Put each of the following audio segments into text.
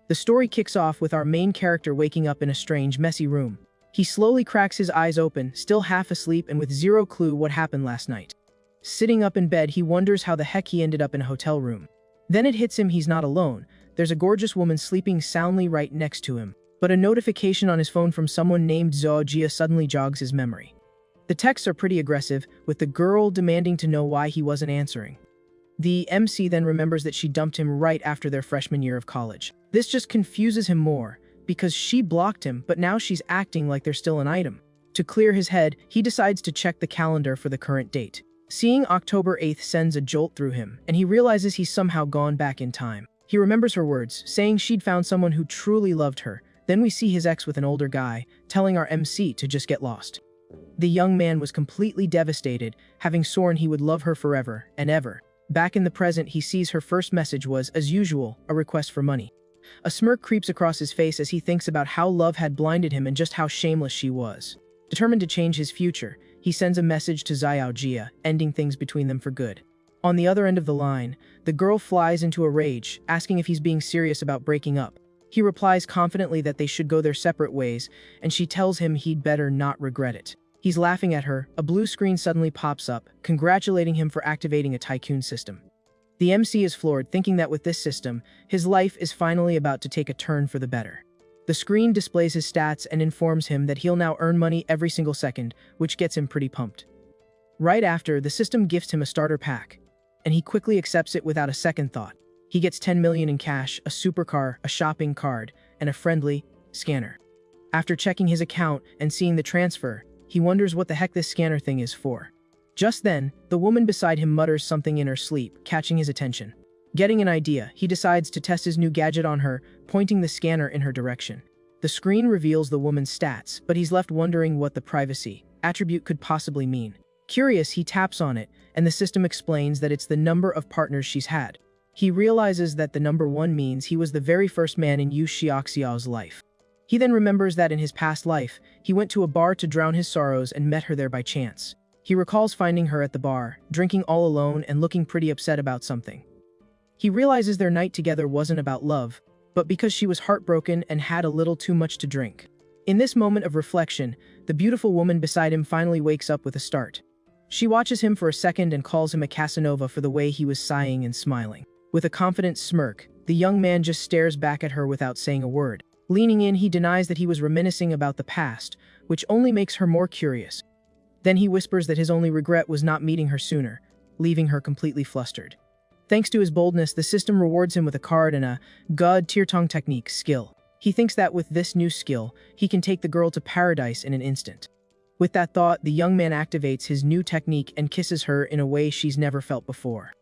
The story kicks off with our main character waking up in a strange, messy room. He slowly cracks his eyes open, still half asleep and with zero clue what happened last night. Sitting up in bed, he wonders how the heck he ended up in a hotel room. Then it hits him he's not alone. There's a gorgeous woman sleeping soundly right next to him. But a notification on his phone from someone named Zhao Jia suddenly jogs his memory. The texts are pretty aggressive, with the girl demanding to know why he wasn't answering. The MC then remembers that she dumped him right after their freshman year of college. This just confuses him more, because she blocked him, but now she's acting like they're still an item. To clear his head, he decides to check the calendar for the current date. Seeing October 8th sends a jolt through him, and he realizes he's somehow gone back in time. He remembers her words, saying she'd found someone who truly loved her. Then we see his ex with an older guy, telling our MC to just get lost. The young man was completely devastated, having sworn he would love her forever and ever. Back in the present, he sees her first message was, as usual, a request for money. A smirk creeps across his face as he thinks about how love had blinded him and just how shameless she was. Determined to change his future, he sends a message to Zhao Jia, ending things between them for good. On the other end of the line, the girl flies into a rage, asking if he's being serious about breaking up. He replies confidently that they should go their separate ways, and she tells him he'd better not regret it. He's laughing at her. A blue screen suddenly pops up, congratulating him for activating a tycoon system. The MC is floored, thinking that with this system, his life is finally about to take a turn for the better. The screen displays his stats and informs him that he'll now earn money every single second, which gets him pretty pumped. Right after, the system gifts him a starter pack, and he quickly accepts it without a second thought. He gets 10 million in cash, a supercar, a shopping card, and a friendly scanner. After checking his account and seeing the transfer, he wonders what the heck this scanner thing is for. Just then, the woman beside him mutters something in her sleep, catching his attention. Getting an idea, he decides to test his new gadget on her, pointing the scanner in her direction. The screen reveals the woman's stats, but he's left wondering what the privacy attribute could possibly mean. Curious, he taps on it, and the system explains that it's the number of partners she's had. He realizes that the number 1 means he was the very first man in Yu Xiaoxiao's life. He then remembers that in his past life, he went to a bar to drown his sorrows and met her there by chance. He recalls finding her at the bar, drinking all alone and looking pretty upset about something. He realizes their night together wasn't about love, but because she was heartbroken and had a little too much to drink. In this moment of reflection, the beautiful woman beside him finally wakes up with a start. She watches him for a second and calls him a Casanova for the way he was sighing and smiling. With a confident smirk, the young man just stares back at her without saying a word. Leaning in, he denies that he was reminiscing about the past, which only makes her more curious. Then he whispers that his only regret was not meeting her sooner, leaving her completely flustered. Thanks to his boldness, the system rewards him with a card and a God tier tongue technique skill. He thinks that with this new skill, he can take the girl to paradise in an instant. With that thought, the young man activates his new technique and kisses her in a way she's never felt before.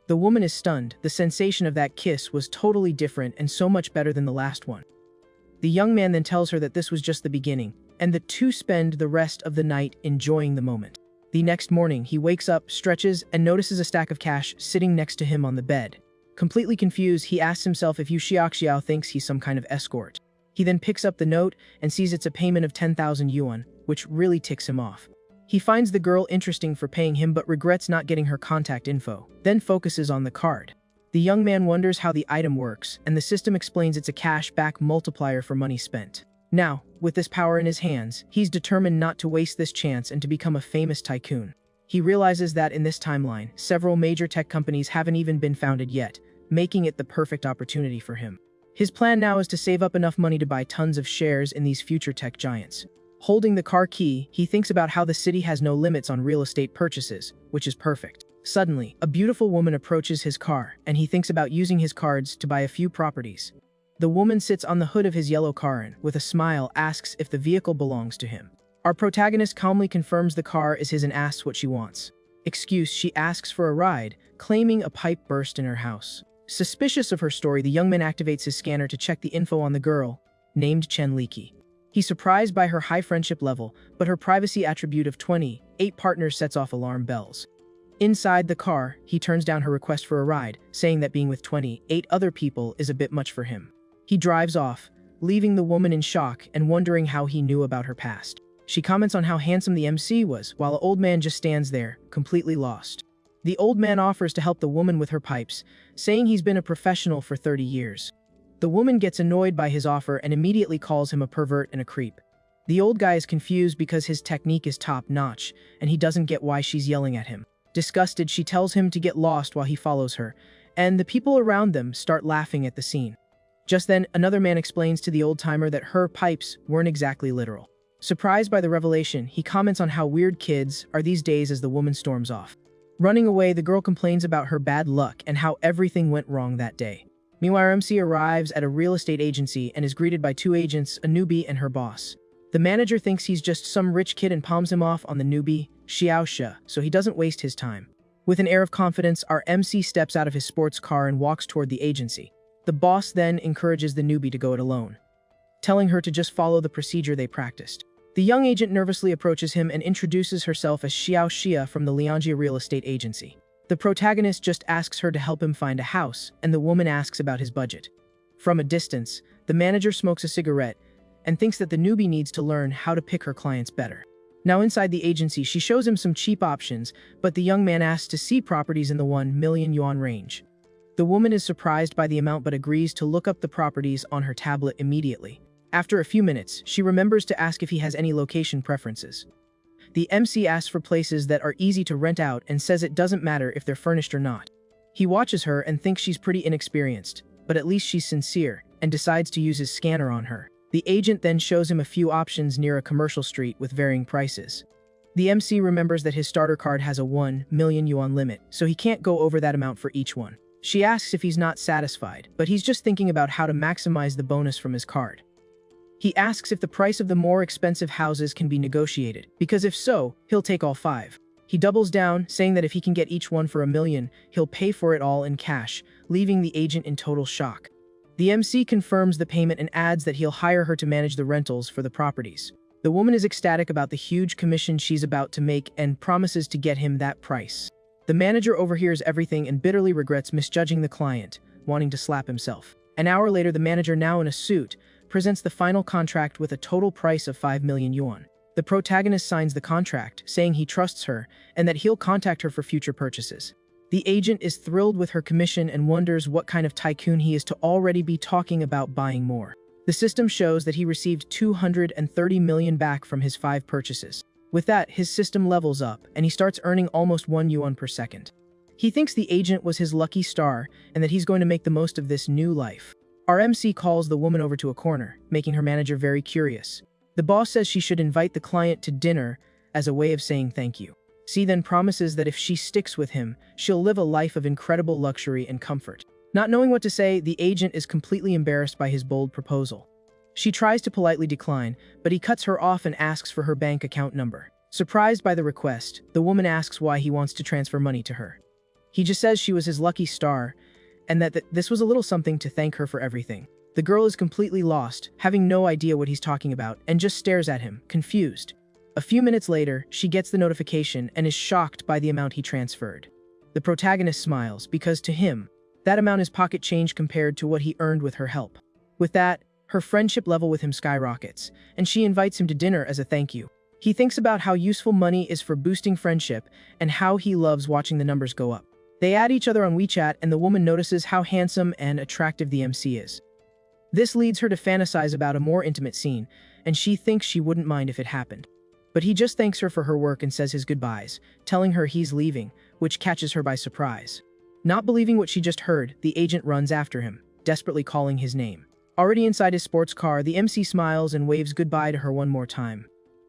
The woman is stunned. The sensation of that kiss was totally different and so much better than the last one. The young man then tells her that this was just the beginning, and the two spend the rest of the night enjoying the moment. The next morning, he wakes up, stretches, and notices a stack of cash sitting next to him on the bed. Completely confused, he asks himself if Yu Xiaoxiao thinks he's some kind of escort. He then picks up the note and sees it's a payment of 10,000 yuan, which really ticks him off. He finds the girl interesting for paying him but regrets not getting her contact info, then focuses on the card. The young man wonders how the item works, and the system explains it's a cash-back multiplier for money spent. Now, with this power in his hands, he's determined not to waste this chance and to become a famous tycoon. He realizes that in this timeline, several major tech companies haven't even been founded yet, making it the perfect opportunity for him. His plan now is to save up enough money to buy tons of shares in these future tech giants. Holding the car key, he thinks about how the city has no limits on real estate purchases, which is perfect. Suddenly, a beautiful woman approaches his car, and he thinks about using his cards to buy a few properties. The woman sits on the hood of his yellow car and, with a smile, asks if the vehicle belongs to him. Our protagonist calmly confirms the car is his and asks what she wants. Excuse, she asks for a ride, claiming a pipe burst in her house. Suspicious of her story, the young man activates his scanner to check the info on the girl, named Chen Liki. He's surprised by her high friendship level, but her privacy attribute of 28 partners sets off alarm bells. Inside the car, he turns down her request for a ride, saying that being with 28 other people is a bit much for him. He drives off, leaving the woman in shock and wondering how he knew about her past. She comments on how handsome the MC was, while the old man just stands there, completely lost. The old man offers to help the woman with her pipes, saying he's been a professional for 30 years. The woman gets annoyed by his offer and immediately calls him a pervert and a creep. The old guy is confused because his technique is top-notch, and he doesn't get why she's yelling at him. Disgusted, she tells him to get lost while he follows her, and the people around them start laughing at the scene. Just then, another man explains to the old-timer that her pipes weren't exactly literal. Surprised by the revelation, he comments on how weird kids are these days as the woman storms off. Running away, the girl complains about her bad luck and how everything went wrong that day. Meanwhile, MC arrives at a real estate agency and is greeted by two agents, a newbie and her boss. The manager thinks he's just some rich kid and palms him off on the newbie, Xiaoxia, so he doesn't waste his time. With an air of confidence, our MC steps out of his sports car and walks toward the agency. The boss then encourages the newbie to go it alone, telling her to just follow the procedure they practiced. The young agent nervously approaches him and introduces herself as Xiaoxia from the Lianjia real estate agency. The protagonist just asks her to help him find a house, and the woman asks about his budget. From a distance, the manager smokes a cigarette and thinks that the newbie needs to learn how to pick her clients better. Now inside the agency, she shows him some cheap options, but the young man asks to see properties in the 1 million yuan range. The woman is surprised by the amount but agrees to look up the properties on her tablet immediately. After a few minutes, she remembers to ask if he has any location preferences. The MC asks for places that are easy to rent out and says it doesn't matter if they're furnished or not. He watches her and thinks she's pretty inexperienced, but at least she's sincere, and decides to use his scanner on her. The agent then shows him a few options near a commercial street with varying prices. The MC remembers that his starter card has a 1 million yuan limit, so he can't go over that amount for each one. She asks if he's not satisfied, but he's just thinking about how to maximize the bonus from his card. He asks if the price of the more expensive houses can be negotiated, because if so, he'll take all 5. He doubles down, saying that if he can get each one for 1 million, he'll pay for it all in cash, leaving the agent in total shock. The MC confirms the payment and adds that he'll hire her to manage the rentals for the properties. The woman is ecstatic about the huge commission she's about to make and promises to get him that price. The manager overhears everything and bitterly regrets misjudging the client, wanting to slap himself. An hour later, the manager, now in a suit, presents the final contract with a total price of 5 million yuan. The protagonist signs the contract, saying he trusts her and that he'll contact her for future purchases. The agent is thrilled with her commission and wonders what kind of tycoon he is to already be talking about buying more. The system shows that he received 230 million back from his 5 purchases. With that, his system levels up, and he starts earning almost 1 yuan per second. He thinks the agent was his lucky star, and that he's going to make the most of this new life. Our MC calls the woman over to a corner, making her manager very curious. The boss says she should invite the client to dinner as a way of saying thank you. C then promises that if she sticks with him, she'll live a life of incredible luxury and comfort. Not knowing what to say, the agent is completely embarrassed by his bold proposal. She tries to politely decline, but he cuts her off and asks for her bank account number. Surprised by the request, the woman asks why he wants to transfer money to her. He just says she was his lucky star, and that this was a little something to thank her for everything. The girl is completely lost, having no idea what he's talking about, and just stares at him, confused. A few minutes later, she gets the notification and is shocked by the amount he transferred. The protagonist smiles, because to him, that amount is pocket change compared to what he earned with her help. With that, her friendship level with him skyrockets, and she invites him to dinner as a thank you. He thinks about how useful money is for boosting friendship, and how he loves watching the numbers go up. They add each other on WeChat, and the woman notices how handsome and attractive the MC is. This leads her to fantasize about a more intimate scene, and she thinks she wouldn't mind if it happened. But he just thanks her for her work and says his goodbyes, telling her he's leaving, which catches her by surprise. Not believing what she just heard, the agent runs after him, desperately calling his name. Already inside his sports car, the MC smiles and waves goodbye to her one more time.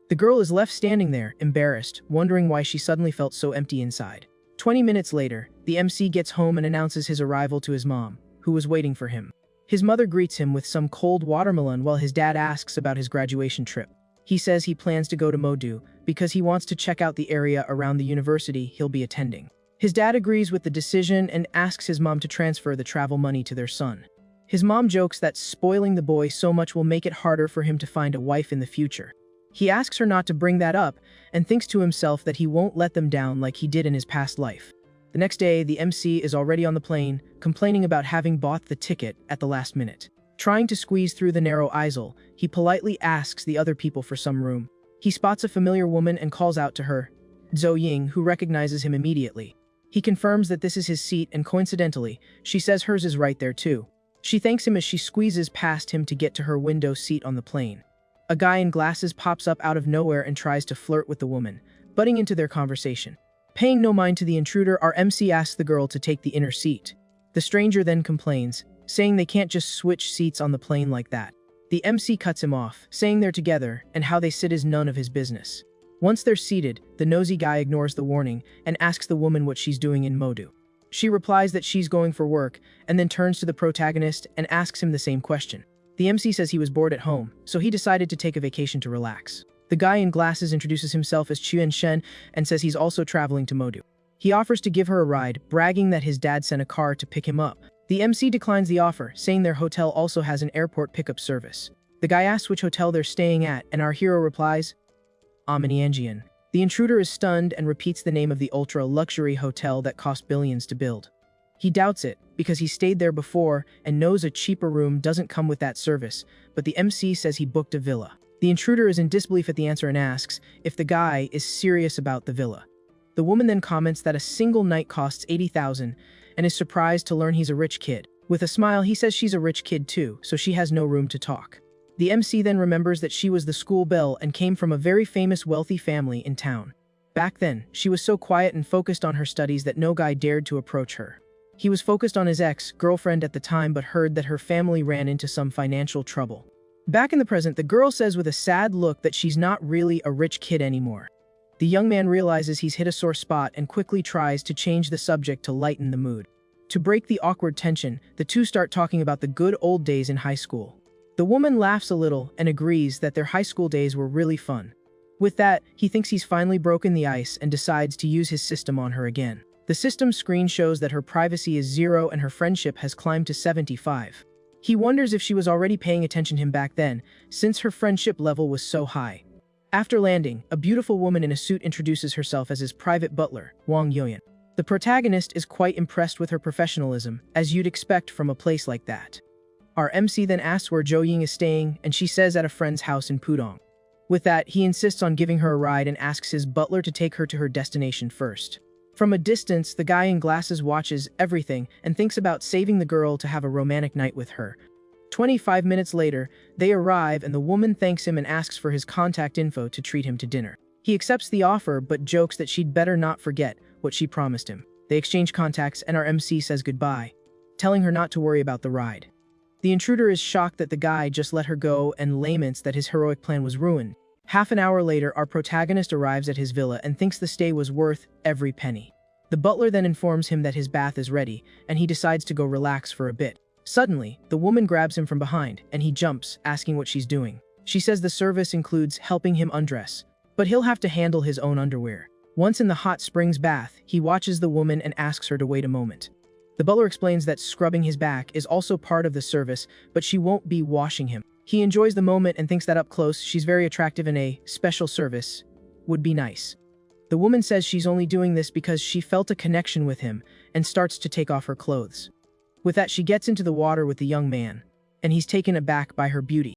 The girl is left standing there, embarrassed, wondering why she suddenly felt so empty inside. 20 minutes later, the MC gets home and announces his arrival to his mom, who was waiting for him. His mother greets him with some cold watermelon while his dad asks about his graduation trip. He says he plans to go to Modu because he wants to check out the area around the university he'll be attending. His dad agrees with the decision and asks his mom to transfer the travel money to their son. His mom jokes that spoiling the boy so much will make it harder for him to find a wife in the future. He asks her not to bring that up and thinks to himself that he won't let them down like he did in his past life. The next day, the MC is already on the plane, complaining about having bought the ticket at the last minute. Trying to squeeze through the narrow aisle, he politely asks the other people for some room. He spots a familiar woman and calls out to her, Zhou Ying, who recognizes him immediately. He confirms that this is his seat, and coincidentally, she says hers is right there too. She thanks him as she squeezes past him to get to her window seat on the plane. A guy in glasses pops up out of nowhere and tries to flirt with the woman, butting into their conversation. Paying no mind to the intruder, our MC asks the girl to take the inner seat. The stranger then complains, saying they can't just switch seats on the plane like that. The MC cuts him off, saying they're together and how they sit is none of his business. Once they're seated, the nosy guy ignores the warning and asks the woman what she's doing in Modu. She replies that she's going for work and then turns to the protagonist and asks him the same question. The MC says he was bored at home, so he decided to take a vacation to relax. The guy in glasses introduces himself as Jiang Cheng and says he's also traveling to Modu. He offers to give her a ride, bragging that his dad sent a car to pick him up. The MC declines the offer, saying their hotel also has an airport pickup service. The guy asks which hotel they're staying at, and our hero replies, Amanianjian. The intruder is stunned and repeats the name of the ultra-luxury hotel that cost billions to build. He doubts it, because he stayed there before and knows a cheaper room doesn't come with that service, but the MC says he booked a villa. The intruder is in disbelief at the answer and asks if the guy is serious about the villa. The woman then comments that a single night costs 80,000 and is surprised to learn he's a rich kid. With a smile, he says she's a rich kid too, so she has no room to talk. The MC then remembers that she was the school belle and came from a very famous wealthy family in town. Back then, she was so quiet and focused on her studies that no guy dared to approach her. He was focused on his ex-girlfriend at the time but heard that her family ran into some financial trouble. Back in the present, the girl says with a sad look that she's not really a rich kid anymore. The young man realizes he's hit a sore spot and quickly tries to change the subject to lighten the mood. To break the awkward tension, the two start talking about the good old days in high school. The woman laughs a little and agrees that their high school days were really fun. With that, he thinks he's finally broken the ice and decides to use his system on her again. The system screen shows that her privacy is 0 and her friendship has climbed to 75. He wonders if she was already paying attention to him back then, since her friendship level was so high. After landing, a beautiful woman in a suit introduces herself as his private butler, Wang Yoyan. The protagonist is quite impressed with her professionalism, as you'd expect from a place like that. Our MC then asks where Zhou Ying is staying, and she says at a friend's house in Pudong. With that, he insists on giving her a ride and asks his butler to take her to her destination first. From a distance, the guy in glasses watches everything and thinks about saving the girl to have a romantic night with her. 25 minutes later, they arrive and the woman thanks him and asks for his contact info to treat him to dinner. He accepts the offer but jokes that she'd better not forget what she promised him. They exchange contacts and our MC says goodbye, telling her not to worry about the ride. The intruder is shocked that the guy just let her go and laments that his heroic plan was ruined. Half an hour later, our protagonist arrives at his villa and thinks the stay was worth every penny. The butler then informs him that his bath is ready, and he decides to go relax for a bit. Suddenly, the woman grabs him from behind, and he jumps, asking what she's doing. She says the service includes helping him undress, but he'll have to handle his own underwear. Once in the hot springs bath, he watches the woman and asks her to wait a moment. The butler explains that scrubbing his back is also part of the service, but she won't be washing him. He enjoys the moment and thinks that up close, she's very attractive and a special service would be nice. The woman says she's only doing this because she felt a connection with him and starts to take off her clothes. With that, she gets into the water with the young man, and he's taken aback by her beauty.